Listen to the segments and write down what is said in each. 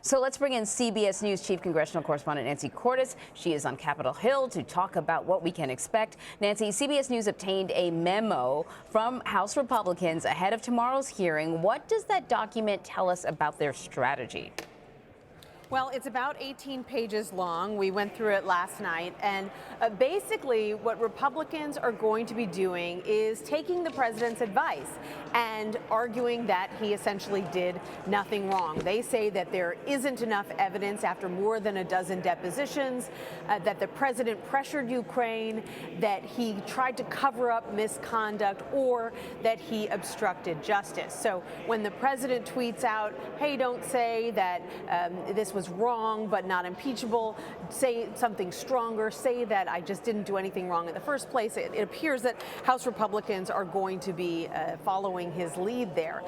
So let's bring in CBS News Chief Congressional Correspondent Nancy Cordes. She is on Capitol Hill to talk about what we can expect. Nancy, CBS News obtained a memo from House Republicans ahead of tomorrow's hearing. What does that document tell us about their strategy? Well, it's about 18 pages long. We went through it last night, and basically what Republicans are going to be doing is taking the president's advice and arguing that he essentially did nothing wrong. They say that there isn't enough evidence after more than a dozen depositions, that the president pressured Ukraine, that he tried to cover up misconduct, or that he obstructed justice. So when the president tweets out, hey, don't say that this was wrong but not impeachable, say something stronger, say that I just didn't do anything wrong in the first place, it appears that House Republicans are going to be following his lead there.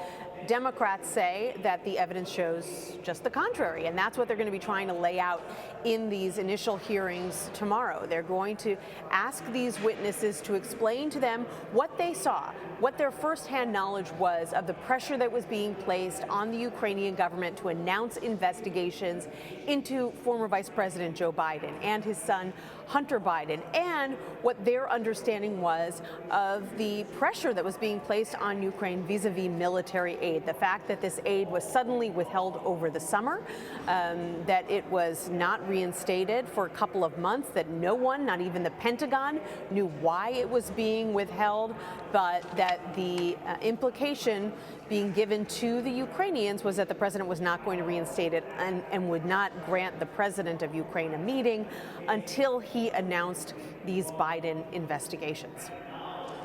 Democrats say that the evidence shows just the contrary, and that's what they're going to be trying to lay out in these initial hearings tomorrow. They're going to ask these witnesses to explain to them what they saw, what their firsthand knowledge was of the pressure that was being placed on the Ukrainian government to announce investigations into former Vice President Joe Biden and his son Hunter Biden, and what their understanding was of the pressure that was being placed on Ukraine vis-a-vis military aid. The fact that this aid was suddenly withheld over the summer, that it was not reinstated for a couple of months, that no one, not even the Pentagon, knew why it was being withheld, but that the implication being given to the Ukrainians was that the president was not going to reinstate it and would not grant the president of Ukraine a meeting until he announced these Biden investigations.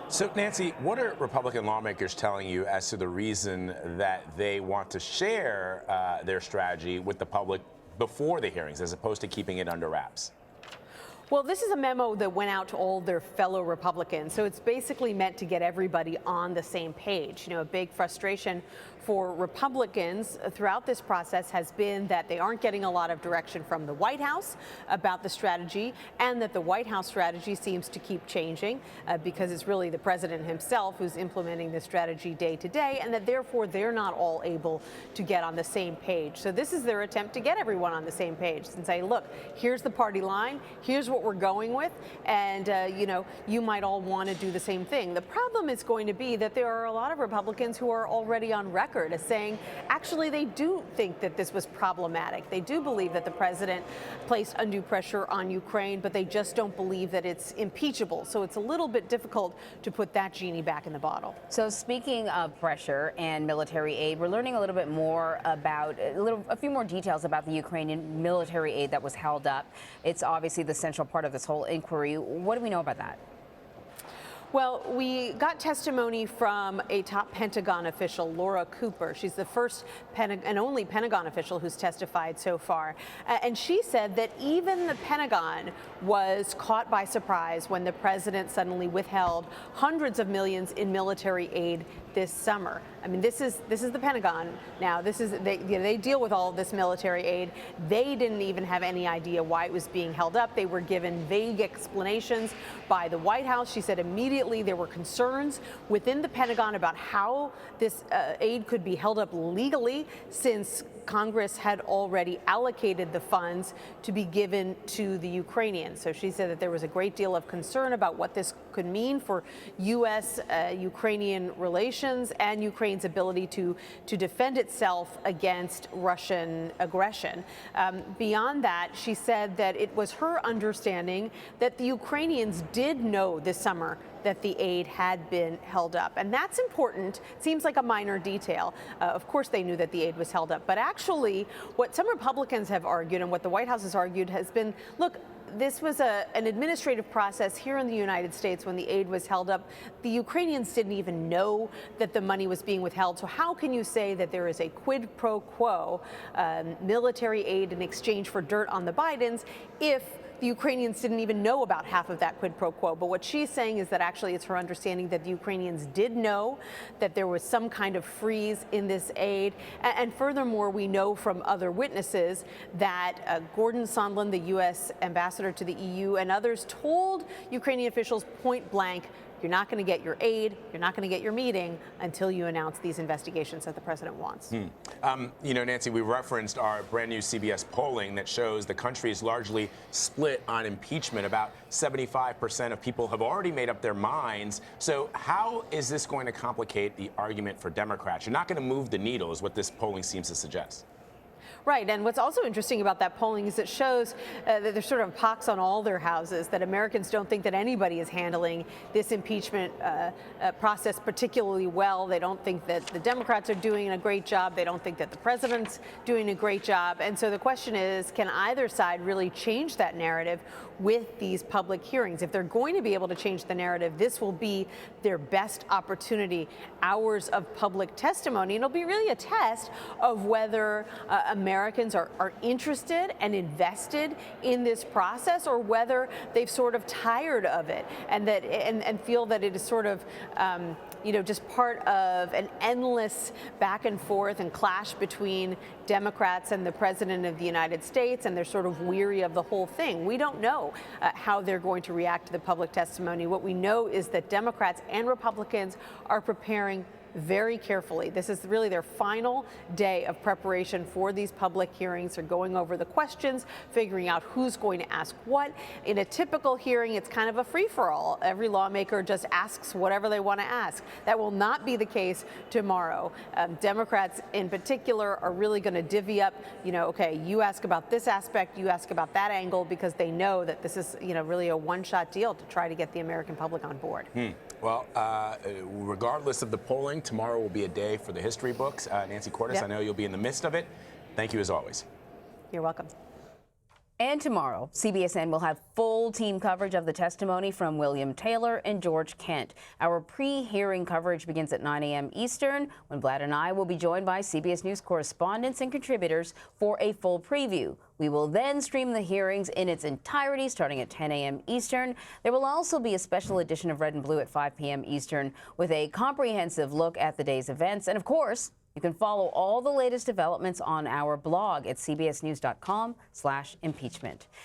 So, Nancy, what are Republican lawmakers telling you as to the reason that they want to share their strategy with the public before the hearings, as opposed to keeping it under wraps? Well, this is a memo that went out to all their fellow Republicans, so it's basically meant to get everybody on the same page. You know, a big frustration for Republicans throughout this process has been that they aren't getting a lot of direction from the White House about the strategy, and that the White House strategy seems to keep changing because it's really the president himself who's implementing the strategy day to day, and that therefore they're not all able to get on the same page. So this is their attempt to get everyone on the same page and say, look, here's the party line, here's what we're going with, and you know, you might all want to do the same thing. The problem is going to be that there are a lot of Republicans who are already on record as saying actually they do think that this was problematic. They do believe that the president placed undue pressure on Ukraine, but they just don't believe that it's impeachable. So it's a little bit difficult to put that genie back in the bottle. So speaking of pressure and military aid, we're learning a little bit more about a few more details about the Ukrainian military aid that was held up. It's obviously the central part of this whole inquiry. What do we know about that? Well, we got testimony from a top Pentagon official, Laura Cooper. She's the first and only Pentagon official who's testified so far. And she said that even the Pentagon was caught by surprise when the president suddenly withheld hundreds of millions in military aid this summer. I mean, this is the Pentagon now. They deal with all of this military aid. They didn't even have any idea why it was being held up. They were given vague explanations by the White House. She said immediately there were concerns within the Pentagon about how this aid could be held up legally, since Congress had already allocated the funds to be given to the Ukrainians. So she said that there was a great deal of concern about what this could mean for U.S.-Ukrainian relations and Ukraine's ability to defend itself against Russian aggression. Beyond that, she said that it was her understanding that the Ukrainians did know this summer that the aid had been held up. And that's important. It seems like a minor detail. Of course they knew that the aid was held up. But actually, what some Republicans have argued and what the White House has argued has been, look, this was an administrative process here in the United States when the aid was held up. The Ukrainians didn't even know that the money was being withheld. So how can you say that there is a quid pro quo military aid in exchange for dirt on the Bidens if the Ukrainians didn't even know about half of that quid pro quo? But what she's saying is that actually it's her understanding that the Ukrainians did know that there was some kind of freeze in this aid. And furthermore, we know from other witnesses that Gordon Sondland, the U.S. ambassador to the EU, and others told Ukrainian officials point blank, you're not going to get your aid, you're not going to get your meeting until you announce these investigations that the president wants. You know, Nancy, we referenced our brand new CBS polling that shows the country is largely split on impeachment. About 75% of people have already made up their minds. So how is this going to complicate the argument for Democrats? You're not going to move the needle, is what this polling seems to suggest. Right, and what's also interesting about that polling is it shows that there's sort of pox on all their houses, that Americans don't think that anybody is handling this impeachment process particularly well. They don't think that the Democrats are doing a great job. They don't think that the president's doing a great job. And so the question is, can either side really change that narrative with these public hearings? If they're going to be able to change the narrative, this will be their best opportunity, hours of public testimony. And it'll be really a test of whether Americans are interested and invested in this process, or whether they've sort of tired of it and feel that it is sort of just part of an endless back and forth and clash between Democrats and the President of the United States, and they're sort of weary of the whole thing. We don't know how they're going to react to the public testimony. What we know is that Democrats and Republicans are preparing very carefully. This is really their final day of preparation for these public hearings. They're going over the questions, figuring out who's going to ask what. In a typical hearing, it's kind of a free-for-all. Every lawmaker just asks whatever they want to ask. That will not be the case tomorrow. Democrats in particular are really going to divvy up, okay, you ask about this aspect, you ask about that angle, because they know that this is, really a one-shot deal to try to get the American public on board. Well, regardless of the polling, tomorrow will be a day for the history books. Nancy Cordes, I know you'll be in the midst of it. Thank you as always. You're welcome. And tomorrow, CBSN will have full team coverage of the testimony from William Taylor and George Kent. Our pre-hearing coverage begins at 9 a.m. Eastern, when Vlad and I will be joined by CBS News correspondents and contributors for a full preview. We will then stream the hearings in its entirety starting at 10 a.m. Eastern. There will also be a special edition of Red and Blue at 5 p.m. Eastern with a comprehensive look at the day's events. And of course, you can follow all the latest developments on our blog at cbsnews.com/impeachment.